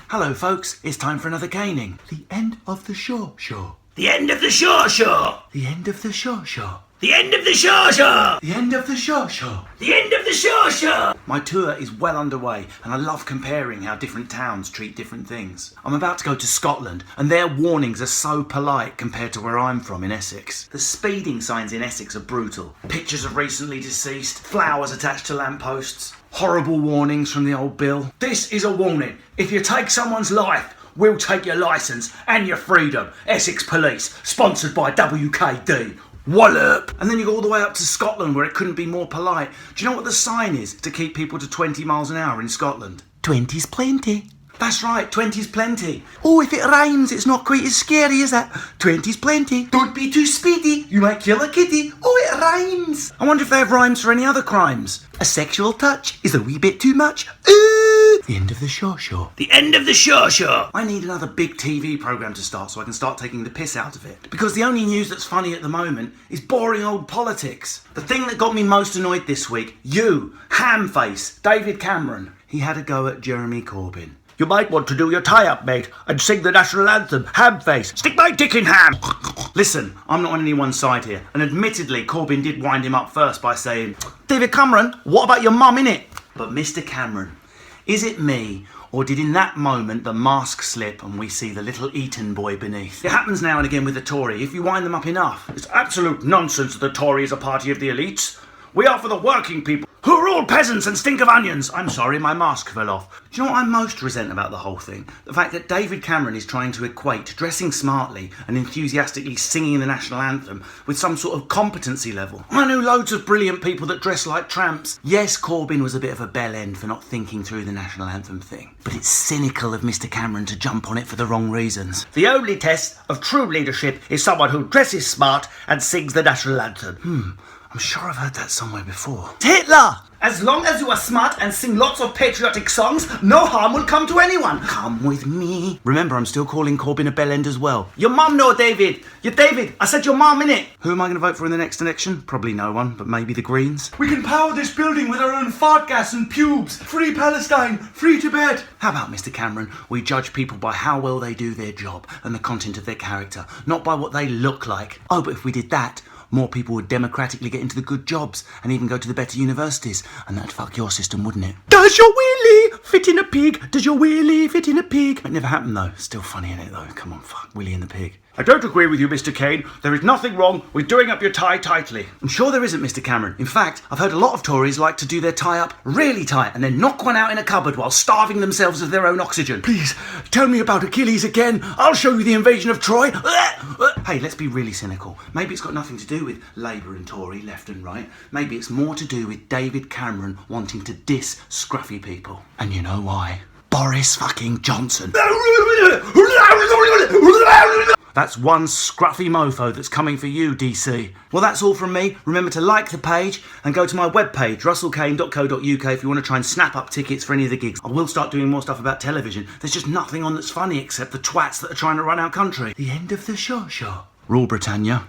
Hello folks, it's time for another Kaneing. The end of the shore. The end of the shore. The end of the shore. The end of the shore. The end of the shore. The end of the shore. My tour is well underway and I love comparing how different towns treat different things. I'm about to go to Scotland and their warnings are so polite compared to where I'm from in Essex. The speeding signs in Essex are brutal. Pictures of recently deceased, flowers attached to lampposts, horrible warnings from the old bill. This is a warning. If you take someone's life, we'll take your licence and your freedom. Essex Police, sponsored by WKD. Wallop! And then you go all the way up to Scotland where it couldn't be more polite. Do you know what the sign is to keep people to 20 miles an hour in Scotland? 20's plenty. That's right, 20's plenty. Oh, if it rhymes, it's not quite as scary as that. 20's plenty. Don't be too speedy, you might kill a kitty. Oh, it rhymes. I wonder if they have rhymes for any other crimes. A sexual touch is a wee bit too much. Ooh! The end of the shore. The end of the shore. I need another big TV programme to start so I can start taking the piss out of it. Because the only news that's funny at the moment is boring old politics. The thing that got me most annoyed this week, you, ham-face, David Cameron. He had a go at Jeremy Corbyn. You might want to do your tie-up, mate, and sing the national anthem, ham face. Stick my dick in ham. Listen, I'm not on anyone's side here, and admittedly Corbyn did wind him up first by saying, David Cameron, what about your mum innit? But Mr Cameron, is it me, or did in that moment the mask slip and we see the little Eton boy beneath? It happens now and again with the Tory, if you wind them up enough. It's absolute nonsense that the Tory is a party of the elites. We are for the working people, who are all peasants and stink of onions. I'm sorry, my mask fell off. Do you know what I most resent about the whole thing? The fact that David Cameron is trying to equate dressing smartly and enthusiastically singing the national anthem with some sort of competency level. I know loads of brilliant people that dress like tramps. Yes, Corbyn was a bit of a bell end for not thinking through the national anthem thing. But it's cynical of Mr Cameron to jump on it for the wrong reasons. The only test of true leadership is someone who dresses smart and sings the national anthem. I'm sure I've heard that somewhere before. Hitler! As long as you are smart and sing lots of patriotic songs, no harm will come to anyone. Come with me. Remember, I'm still calling Corbyn a bellend as well. Your mum, no, David. You're David. I said your mum, innit? Who am I going to vote for in the next election? Probably no one, but maybe the Greens. We can power this building with our own fart gas and pubes. Free Palestine. Free Tibet. How about, Mr Cameron, we judge people by how well they do their job and the content of their character, not by what they look like. Oh, but if we did that, more people would democratically get into the good jobs and even go to the better universities. And that'd fuck your system, wouldn't it? Does your wheelie fit in a pig? Does your wheelie fit in a pig? It never happened though. Still funny, innit though? Come on, fuck Willie and the pig. I don't agree with you, Mr Kane. There is nothing wrong with doing up your tie tightly. I'm sure there isn't, Mr Cameron. In fact, I've heard a lot of Tories like to do their tie up really tight and then knock one out in a cupboard while starving themselves of their own oxygen. Please, tell me about Achilles again. I'll show you the invasion of Troy. Hey, let's be really cynical. Maybe it's got nothing to do with Labour and Tory, left and right. Maybe it's more to do with David Cameron wanting to diss scruffy people. And you know why? Boris fucking Johnson. That's one scruffy mofo that's coming for you, DC. Well, that's all from me. Remember to like the page and go to my webpage, russellkane.co.uk, if you want to try and snap up tickets for any of the gigs. I will start doing more stuff about television. There's just nothing on that's funny except the twats that are trying to run our country. The end of the shore. Rule Britannia.